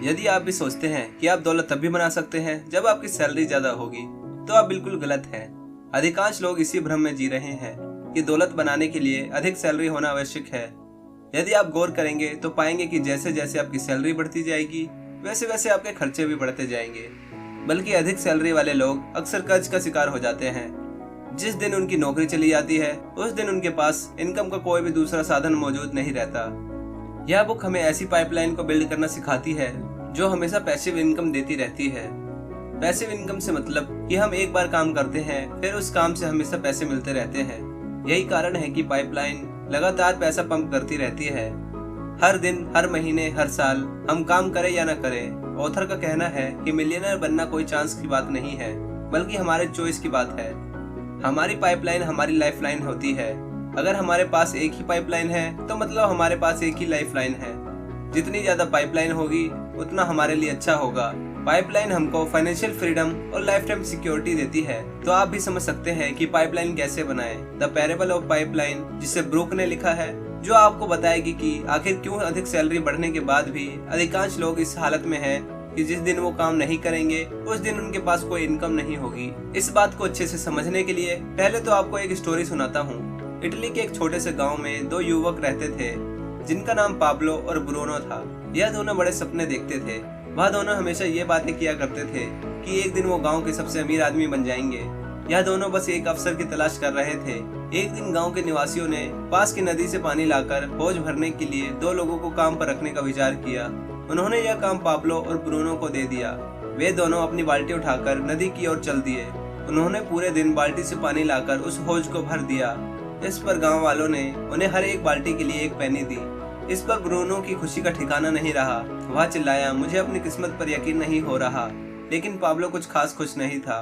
यदि आप भी सोचते हैं कि आप दौलत तब भी बना सकते हैं जब आपकी सैलरी ज्यादा होगी, तो आप बिल्कुल गलत हैं। अधिकांश लोग इसी भ्रम में जी रहे हैं कि दौलत बनाने के लिए अधिक सैलरी होना आवश्यक है। यदि आप गौर करेंगे तो पाएंगे कि जैसे जैसे आपकी सैलरी बढ़ती जाएगी, वैसे वैसे आपके खर्चे भी बढ़ते जाएंगे। बल्कि अधिक सैलरी वाले लोग अक्सर कर्ज का शिकार हो जाते हैं। जिस दिन उनकी नौकरी चली जाती है, उस दिन उनके पास इनकम का कोई भी दूसरा साधन मौजूद नहीं रहता। यह बुक हमें ऐसी पाइपलाइन को बिल्ड करना सिखाती है जो हमेशा पैसिव इनकम देती रहती है। पैसिव इनकम से मतलब कि हम एक बार काम करते हैं, फिर उस काम से हमेशा पैसे मिलते रहते हैं। यही कारण है कि पाइपलाइन लगातार पैसा पंप करती रहती है। हर दिन, हर महीने, हर साल, हम काम करें या न करें। ऑथर का कहना है कि मिलियनर बनना कोई चांस की बात नहीं है, बल्कि हमारे चॉइस की बात है। हमारी पाइपलाइन हमारी लाइफलाइन होती है। अगर हमारे पास एक ही पाइपलाइन है तो मतलब हमारे पास एक ही लाइफलाइन है। जितनी ज्यादा पाइपलाइन होगी उतना हमारे लिए अच्छा होगा। पाइपलाइन हमको फाइनेंशियल फ्रीडम और लाइफ टाइम सिक्योरिटी देती है। तो आप भी समझ सकते हैं कि पाइपलाइन कैसे बनाएं। द पैरेबल ऑफ पाइपलाइन, जिसे ब्रूक ने लिखा है, जो आपको बताएगी कि आखिर क्यों अधिक सैलरी बढ़ने के बाद भी अधिकांश लोग इस हालत में हैं कि जिस दिन वो काम नहीं करेंगे उस दिन उनके पास कोई इनकम नहीं होगी। इस बात को अच्छे से समझने के लिए पहले तो आपको एक स्टोरी सुनाता हूँ। इटली के एक छोटे से गांव में दो युवक रहते थे जिनका नाम पाब्लो और ब्रूनो था। यह दोनों बड़े सपने देखते थे। वह दोनों हमेशा ये बातें किया करते थे कि एक दिन वो गांव के सबसे अमीर आदमी बन जाएंगे। यह दोनों बस एक अवसर की तलाश कर रहे थे। एक दिन गांव के निवासियों ने पास की नदी से पानी लाकर हौज भरने के लिए दो लोगों को काम पर रखने का विचार किया। उन्होंने यह काम पाब्लो और ब्रूनो को दे दिया। वे दोनों अपनी बाल्टी उठाकर नदी की ओर चल दिए। उन्होंने पूरे दिन बाल्टी से पानी लाकर उस हौज को भर दिया। इस पर गांव वालों ने उन्हें हर एक बाल्टी के लिए एक पैनी दी। इस पर ब्रूनो की खुशी का ठिकाना नहीं रहा। वह चिल्लाया, मुझे अपनी किस्मत पर यकीन नहीं हो रहा। लेकिन पाब्लो कुछ खास खुश नहीं था।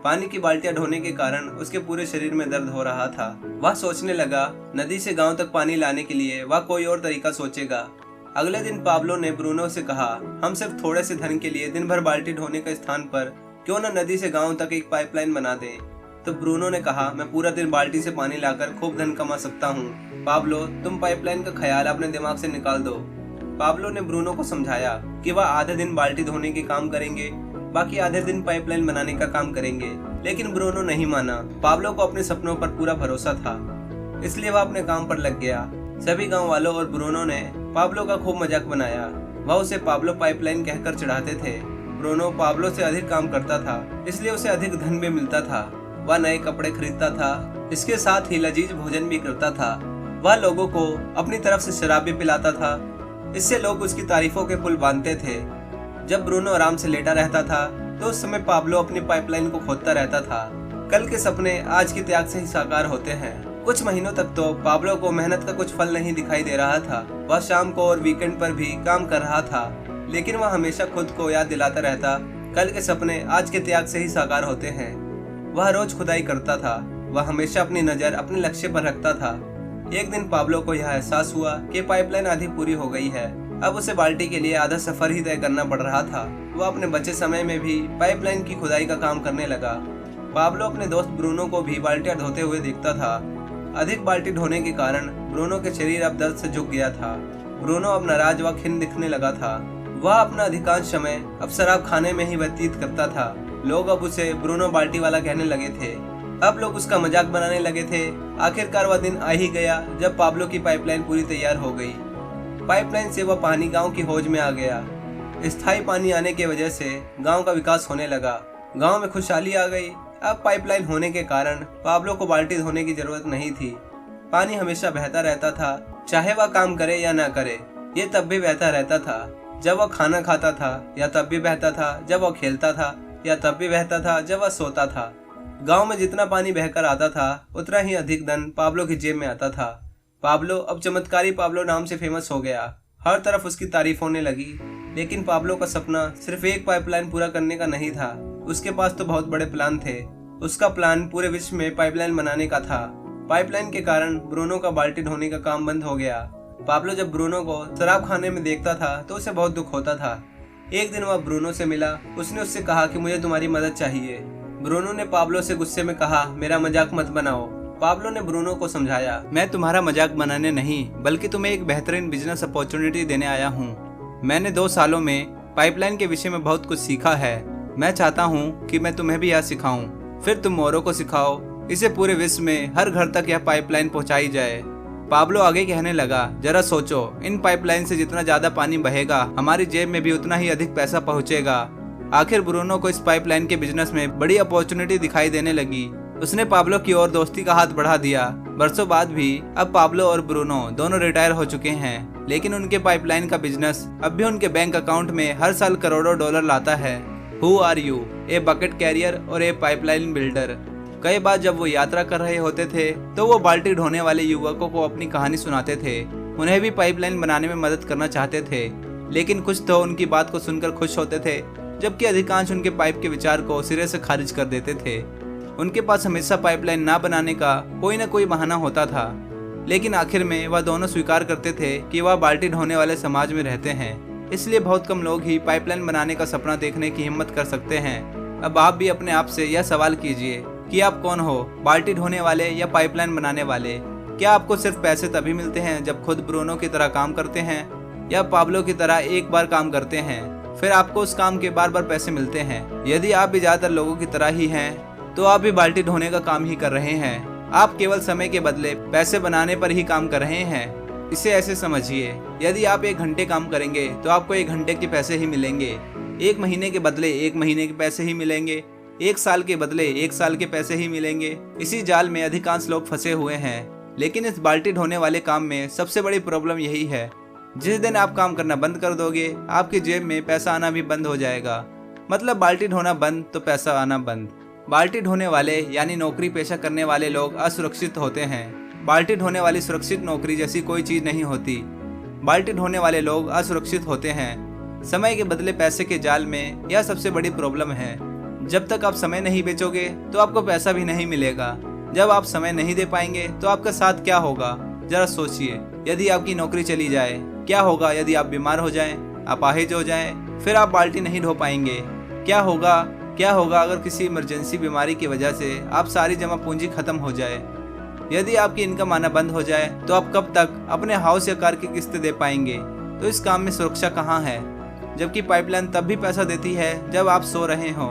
पानी की बाल्टियां ढोने के कारण उसके पूरे शरीर में दर्द हो रहा था। वह सोचने लगा, नदी से गांव तक पानी लाने के लिए वह कोई और तरीका सोचेगा। अगले दिन पाब्लो ने ब्रूनो से कहा, हम सिर्फ थोड़े से धन के लिए दिन भर बाल्टी ढोने के स्थान पर क्यों न नदी से गांव तक एक पाइपलाइन बना दें। तो ब्रूनो ने कहा, मैं पूरा दिन बाल्टी से पानी लाकर खूब धन कमा सकता हूँ। पाब्लो, तुम पाइपलाइन का ख्याल अपने दिमाग से निकाल दो। पाब्लो ने ब्रूनो को समझाया कि वह आधे दिन बाल्टी धोने के काम करेंगे, बाकी आधे दिन पाइपलाइन बनाने का काम करेंगे। लेकिन ब्रूनो नहीं माना। पाब्लो को अपने सपनों पर पूरा भरोसा था, इसलिए वह अपने काम पर लग गया। सभी गांव वालों और ब्रूनो ने पाब्लो का खूब मजाक बनाया। वह उसे पाब्लो पाइपलाइन कहकर चिढ़ाते थे। ब्रूनो पाब्लो से अधिक काम करता था, इसलिए उसे अधिक धन भी मिलता था। वह नए कपड़े खरीदता था, इसके साथ ही लजीज भोजन भी करता था। वह लोगों को अपनी तरफ से शराब भी पिलाता था। इससे लोग उसकी तारीफों के पुल बांधते थे। जब ब्रूनो आराम से लेटा रहता था तो उस समय पाब्लो अपनी पाइपलाइन को खोदता रहता था। कल के सपने आज की त्याग से ही साकार होते हैं। कुछ महीनों तक तो पाब्लो को मेहनत का कुछ फल नहीं दिखाई दे रहा था। वह शाम को और वीकेंड पर भी काम कर रहा था, लेकिन वह हमेशा खुद को याद दिलाता रहता, कल के सपने आज के त्याग से ही साकार होते हैं। वह रोज खुदाई करता था। वह हमेशा अपनी नजर अपने लक्ष्य पर रखता था। एक दिन पाब्लो को यह एहसास हुआ कि पाइपलाइन आधी पूरी हो गई है। अब उसे बाल्टी के लिए आधा सफर ही तय करना पड़ रहा था। वह अपने बचे समय में भी पाइपलाइन की खुदाई का काम करने लगा। पाब्लो अपने दोस्त ब्रूनो को भी बाल्टियां ढोते हुए देखता था। अधिक बाल्टी ढोने के कारण ब्रूनो के शरीर अब दर्द से झुक गया था। ब्रूनो अब नाराज व खिन्न दिखने लगा था। वह अपना अधिकांश समय अब शराब खाने में ही व्यतीत करता था। लोग अब उसे ब्रूनो बाल्टी वाला कहने लगे थे। अब लोग उसका मजाक बनाने लगे थे। आखिरकार वह दिन आ ही गया जब पाब्लो की पाइपलाइन पूरी तैयार हो गई। पाइपलाइन से वह पानी गांव की हौज में आ गया। स्थायी पानी आने की वजह से गांव का विकास होने लगा। गांव में खुशहाली आ गई। अब पाइपलाइन होने के कारण पाब्लो को बाल्टी धोने की जरूरत नहीं थी। पानी हमेशा बहता रहता था, चाहे वह काम करे या ना करे। ये तब भी बहता रहता था जब वह खाना खाता था, या तब भी बहता था जब वह खेलता था, या तब भी बहता था जब वह सोता था। गांव में जितना पानी बहकर आता था, उतना ही अधिक धन पाब्लो की जेब में आता था। पाब्लो अब चमत्कारी पाब्लो नाम से फेमस हो गया। हर तरफ उसकी तारीफ होने लगी। लेकिन पाब्लो का सपना सिर्फ एक पाइपलाइन पूरा करने का नहीं था। उसके पास तो बहुत बड़े प्लान थे। उसका प्लान पूरे विश्व में पाइपलाइन बनाने का था। पाइपलाइन के कारण ब्रूनो का बाल्टी ढोने का काम बंद हो गया। पाब्लो जब ब्रूनो को शराब खाने में देखता था तो उसे बहुत दुख होता था। एक दिन वह ब्रूनो से मिला। उसने उससे कहा कि मुझे तुम्हारी मदद चाहिए। ब्रूनो ने पाब्लो से गुस्से में कहा, मेरा मजाक मत बनाओ। पाब्लो ने ब्रूनो को समझाया, मैं तुम्हारा मजाक बनाने नहीं बल्कि तुम्हें एक बेहतरीन बिजनेस अपॉर्चुनिटी देने आया हूँ। मैंने 2 सालों में पाइपलाइन के विषय में बहुत कुछ सीखा है। मैं चाहता हूँ कि मैं तुम्हें भी यह सिखाऊं, फिर तुम औरों को सिखाओ। इसे पूरे विश्व में हर घर तक यह पाइपलाइन पहुँचाई जाए। पाब्लो आगे कहने लगा, जरा सोचो, इन पाइपलाइन से जितना ज्यादा पानी बहेगा हमारी जेब में भी उतना ही अधिक पैसा पहुँचेगा। आखिर ब्रूनो को इस पाइपलाइन के बिजनेस में बड़ी अपॉर्चुनिटी दिखाई देने लगी। उसने पाब्लो की ओर दोस्ती का हाथ बढ़ा दिया। बरसों बाद भी अब पाब्लो और ब्रूनो दोनों रिटायर हो चुके हैं, लेकिन उनके पाइपलाइन का बिजनेस अब भी उनके बैंक अकाउंट में हर साल करोड़ों डॉलर लाता है। Who are you? A bucket carrier और ए पाइपलाइन बिल्डर। कई बार जब वो यात्रा कर रहे होते थे तो वो बाल्टी ढोने वाले युवकों को अपनी कहानी सुनाते थे। उन्हें भी पाइपलाइन बनाने में मदद करना चाहते थे, लेकिन कुछ तो उनकी बात को सुनकर खुश होते थे, जबकि अधिकांश उनके पाइप के विचार को सिरे से खारिज कर देते थे। उनके पास हमेशा पाइपलाइन ना बनाने का कोई न कोई बहाना होता था, लेकिन आखिर में वह दोनों स्वीकार करते थे कि वह बाल्टी ढोने वाले समाज में रहते हैं, इसलिए बहुत कम लोग ही पाइपलाइन बनाने का सपना देखने की हिम्मत कर सकते हैं। अब आप भी अपने आप से यह सवाल कीजिए कि आप कौन हो, बाल्टी ढोने वाले या पाइपलाइन बनाने वाले? क्या आपको सिर्फ पैसे तभी मिलते हैं जब खुद ब्रूनो की तरह काम करते हैं, या पाब्लो की तरह एक बार काम करते हैं फिर आपको उस काम के बार बार पैसे मिलते हैं? यदि आप भी ज्यादातर लोगों की तरह ही हैं तो आप भी बाल्टी ढोने का काम ही कर रहे हैं। आप केवल समय के बदले पैसे बनाने पर ही काम कर रहे हैं। इसे ऐसे समझिए, यदि आप 1 घंटे काम करेंगे तो आपको 1 घंटे के पैसे ही मिलेंगे। 1 महीने के बदले 1 महीने के पैसे ही मिलेंगे। 1 साल के बदले 1 साल के पैसे ही मिलेंगे। इसी जाल में अधिकांश लोग फंसे हुए हैं। लेकिन इस बाल्टी ढोने वाले काम में सबसे बड़ी प्रॉब्लम यही है, जिस दिन आप काम करना बंद कर दोगे आपकी जेब में पैसा आना भी बंद हो जाएगा। मतलब बाल्टी ढोना बंद तो पैसा आना बंद। बाल्टी ढोने वाले यानी नौकरी पेशा करने वाले लोग असुरक्षित होते हैं। बाल्टी ढोने वाली सुरक्षित नौकरी जैसी कोई चीज नहीं होती। बाल्टी ढोने वाले लोग असुरक्षित होते हैं। समय के बदले पैसे के जाल में यह सबसे बड़ी प्रॉब्लम है। जब तक आप समय नहीं बेचोगे तो आपको पैसा भी नहीं मिलेगा। जब आप समय नहीं दे पाएंगे तो आपका साथ क्या होगा? जरा सोचिए, यदि आपकी नौकरी चली जाए, क्या होगा यदि आप बीमार हो जाएं, अपाहिज हो जाएं, फिर आप बाल्टी नहीं ढो पाएंगे। क्या होगा अगर किसी इमरजेंसी बीमारी की वजह से आप सारी जमा पूंजी खत्म हो जाए? यदि आपकी इनकम आना बंद हो जाए तो आप कब तक अपने हाउस या कार की किस्तें दे पाएंगे? तो इस काम में सुरक्षा कहाँ है? जबकि पाइपलाइन तब भी पैसा देती है जब आप सो रहे हो।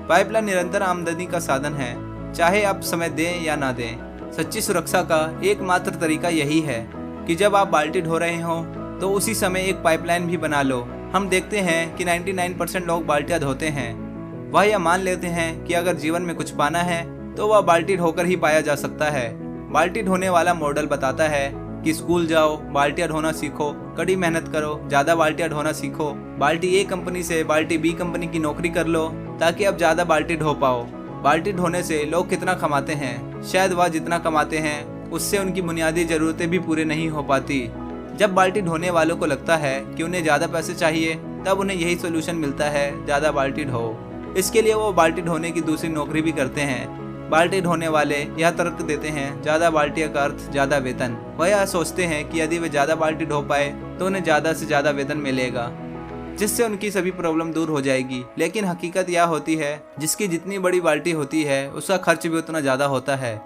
पाइपलाइन निरंतर आमदनी का साधन है, चाहे आप समय दें या ना दें। सच्ची सुरक्षा का एकमात्र तरीका यही है कि जब आप बाल्टी ढो रहे हो तो उसी समय एक पाइपलाइन भी बना लो। हम देखते हैं कि 99% लोग बाल्टियां धोते हैं। वह यह मान लेते हैं कि अगर जीवन में कुछ पाना है तो वह बाल्टी ढोकर ही पाया जा सकता है। बाल्टी ढोने वाला मॉडल बताता है कि स्कूल जाओ, बाल्टियां ढोना सीखो, कड़ी मेहनत करो, ज्यादा बाल्टियां ढोना सीखो, बाल्टी ए कंपनी से बाल्टी बी कंपनी की नौकरी कर लो ताकि अब ज्यादा बाल्टी ढो पाओ। बाल्टी ढोने से लोग कितना कमाते हैं? शायद वह जितना कमाते हैं उससे उनकी बुनियादी जरूरतें भी पूरी नहीं हो पाती। जब बाल्टी ढोने वालों को लगता है कि उन्हें ज्यादा पैसे चाहिए, तब उन्हें यही सोल्यूशन मिलता है, ज्यादा बाल्टी ढो। इसके लिए वो बाल्टी ढोने की दूसरी नौकरी भी करते हैं। बाल्टी ढोने वाले यह तर्क देते हैं, ज्यादा बाल्टियों का अर्थ ज्यादा वेतन। वह यह सोचते हैं कि यदि वे ज्यादा बाल्टी ढो पाए तो उन्हें ज्यादा से ज्यादा वेतन मिलेगा, जिससे उनकी सभी प्रॉब्लम दूर हो जाएगी। लेकिन हकीकत यह होती है, जिसकी जितनी बड़ी बाल्टी होती है उसका खर्च भी उतना ज्यादा होता है।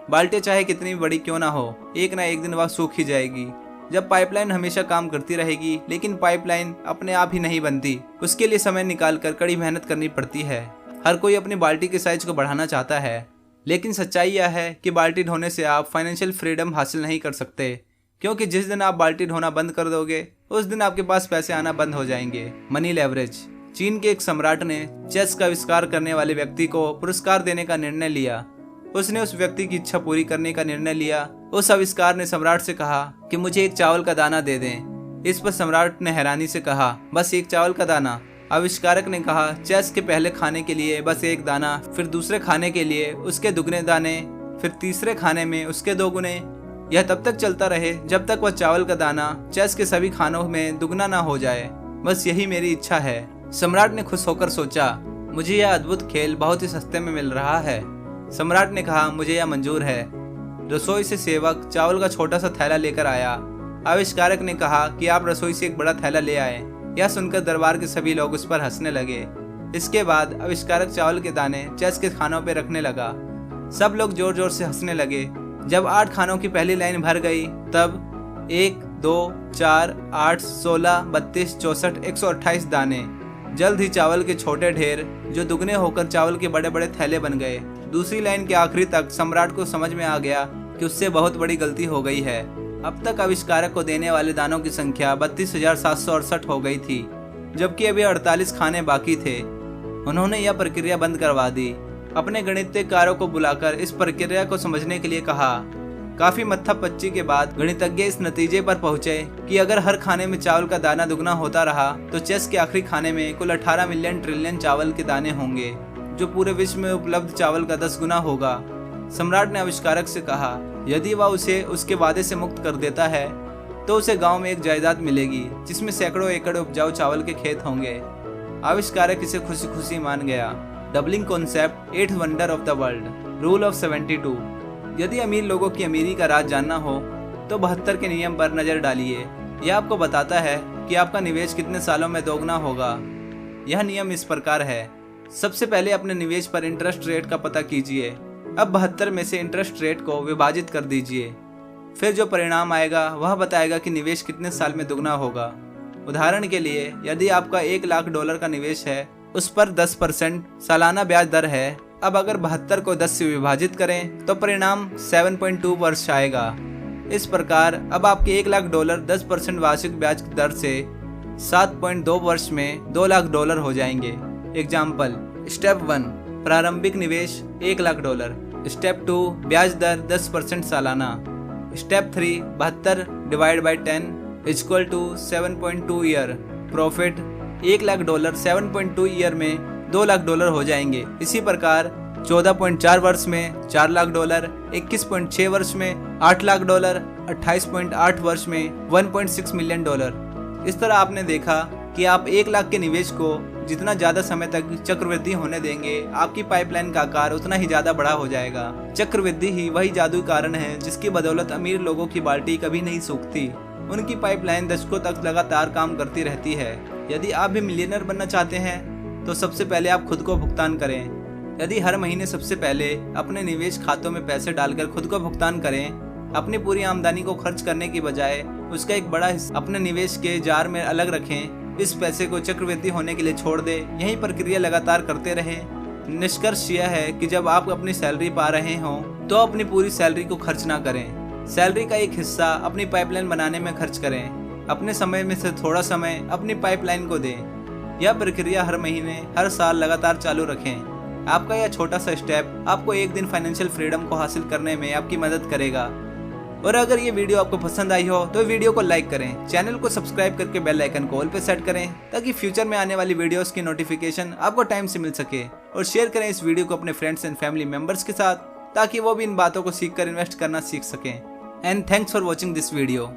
बाल्टी चाहे कितनी भी बड़ी क्यों ना हो, एक ना एक दिन वह सूख ही जाएगी। जब पाइपलाइन हमेशा काम करती रहेगी, लेकिन पाइपलाइन अपने आप ही नहीं बनती, उसके लिए समय निकालकर कड़ी मेहनत करनी पड़ती है। हर कोई अपनी बाल्टी के साइज को बढ़ाना चाहता है, लेकिन सच्चाई यह है कि बाल्टी ढोने से आप फाइनेंशियल फ्रीडम हासिल नहीं कर सकते, क्योंकि जिस दिन आप बाल्टी ढोना बंद कर दोगे उस दिन आपके पास पैसे आना बंद हो जाएंगे। Money leverage. चीन के एक सम्राट ने चेस का आविष्कार करने वाले व्यक्ति को पुरस्कार देने का निर्णय लिया। उसने उस व्यक्ति की इच्छा पूरी करने का निर्णय लिया। उस आविष्कार ने सम्राट से कहा कि मुझे एक चावल का दाना दे दें। इस पर सम्राट ने हैरानी से कहा, बस एक चावल का दाना? आविष्कारक ने कहा, चेस के पहले खाने के लिए बस एक दाना, फिर दूसरे खाने के लिए उसके दुगने दाने, फिर तीसरे खाने में उसके 2 गुने। यह तब तक चलता रहे जब तक वह चावल का दाना चेस के सभी खानों में दुगना ना हो जाए। बस यही मेरी इच्छा है। सम्राट ने खुश होकर सोचा, मुझे यह अद्भुत खेल बहुत ही सस्ते में मिल रहा है। सम्राट ने कहा, मुझे यह मंजूर है। रसोई से सेवक चावल का छोटा सा थैला लेकर आया। आविष्कारक ने कहा कि आप रसोई से एक बड़ा थैला ले आए। यह सुनकर दरबार के सभी लोग उस पर हंसने लगे। इसके बाद आविष्कारक चावल के दाने चेस के खानों पर रखने लगा। सब लोग जोर जोर से हंसने लगे। जब 8 खानों की पहली लाइन भर गई तब 1, 2, 4, 8, 16, 32, 64, 128 दाने। जल्द ही चावल के छोटे ढेर जो दुगने होकर चावल के बड़े बड़े थैले बन गए। दूसरी लाइन के आखिरी तक सम्राट को समझ में आ गया कि उससे बहुत बड़ी गलती हो गई है। अब तक आविष्कारक को देने वाले दानों की संख्या 32,768 हो गई थी, जबकि अभी 48 खाने बाकी थे। उन्होंने यह प्रक्रिया बंद करवा दी। अपने गणितज्ञकारों को बुलाकर इस प्रक्रिया को समझने के लिए कहा। काफी मत्थापच्ची के बाद गणितज्ञ इस नतीजे पर पहुंचे कि अगर हर खाने में चावल का दाना दुगना होता रहा तो चेस के आखिरी खाने में कुल 18 मिलियन ट्रिलियन चावल के दाने होंगे, जो पूरे विश्व में उपलब्ध चावल का 10 गुना होगा। सम्राट ने आविष्कारक से कहा, यदि वह उसे उसके वादे से मुक्त कर देता है तो उसे गांव में एक जायदाद मिलेगी जिसमें सैकड़ों एकड़ उपजाऊ चावल के खेत होंगे। आविष्कारक इसे खुशी खुशी मान गया। Doubling concept, 8th wonder of the world, rule of 72। यदि अमीर लोगों की अमीरी का राज जानना हो तो 72 के नियम पर नजर डालिए। यह आपको बताता है कि आपका निवेश कितने सालों में दोगुना होगा। यह नियम इस प्रकार है। सबसे पहले अपने निवेश पर इंटरेस्ट रेट का पता कीजिए। अब 72 में से इंटरेस्ट रेट को विभाजित कर दीजिए। फिर जो परिणाम आएगा वह बताएगा कि निवेश कितने साल में दुगना होगा। उदाहरण के लिए, यदि आपका $1 लाख का निवेश है, उस पर 10% सालाना ब्याज दर है। अब अगर 72 को 10 से विभाजित करें तो परिणाम 7.2 वर्ष आएगा। इस प्रकार अब आपके $1 लाख 10% वार्षिक ब्याज दर से 7.2 वर्ष में $2 लाख हो जाएंगे। एग्जाम्पल, स्टेप 1 प्रारंभिक निवेश $1 लाख। स्टेप 2 ब्याज दर 10% सालाना। Step 3 72 divide by 10 equal to 7.2 year. Profit $1 lakh 7.2 year में $2 लाख हो जाएंगे। इसी प्रकार 14.4 वर्ष में $4 लाख, 21.6 वर्ष में $8 लाख, 28.8 वर्ष में $1.6 मिलियन। इस तरह आपने देखा कि आप 1 लाख के निवेश को जितना ज्यादा समय तक चक्रवृद्धि होने देंगे, आपकी पाइपलाइन का आकार उतना ही ज्यादा बड़ा हो जाएगा। चक्रवृद्धि ही वही जादुई कारण है जिसकी बदौलत अमीर लोगों की बाल्टी कभी नहीं सूखती। उनकी पाइपलाइन दशकों तक लगातार काम करती रहती है। यदि आप भी मिलियनर बनना चाहते हैं तो सबसे पहले आप खुद को भुगतान करें। यदि हर महीने सबसे पहले अपने निवेश खातों में पैसे डालकर खुद को भुगतान करें, अपनी पूरी आमदनी को खर्च करने की बजाय उसका एक बड़ा हिस्सा अपने निवेश के जार में अलग रखें, इस पैसे को चक्रवृद्धि होने के लिए छोड़ दें, यही प्रक्रिया लगातार करते रहें। निष्कर्ष यह है कि जब आप अपनी सैलरी पा रहे हों तो अपनी पूरी सैलरी को खर्च ना करें। सैलरी का एक हिस्सा अपनी पाइपलाइन बनाने में खर्च करें। अपने समय में से थोड़ा समय अपनी पाइपलाइन को दें। यह प्रक्रिया हर महीने, हर साल लगातार चालू रखें। आपका यह छोटा सा स्टेप आपको एक दिन फाइनेंशियल फ्रीडम को हासिल करने में आपकी मदद करेगा। और अगर ये वीडियो आपको पसंद आई हो तो वीडियो को लाइक करें, चैनल को सब्सक्राइब करके बेल आइकन को ऑल पे सेट करें ताकि फ्यूचर में आने वाली वीडियोस की नोटिफिकेशन आपको टाइम से मिल सके। और शेयर करें इस वीडियो को अपने फ्रेंड्स एंड फैमिली मेंबर्स के साथ ताकि वो भी इन बातों को सीखकर इन्वेस्ट करना सीख सकें। And thanks for watching this video.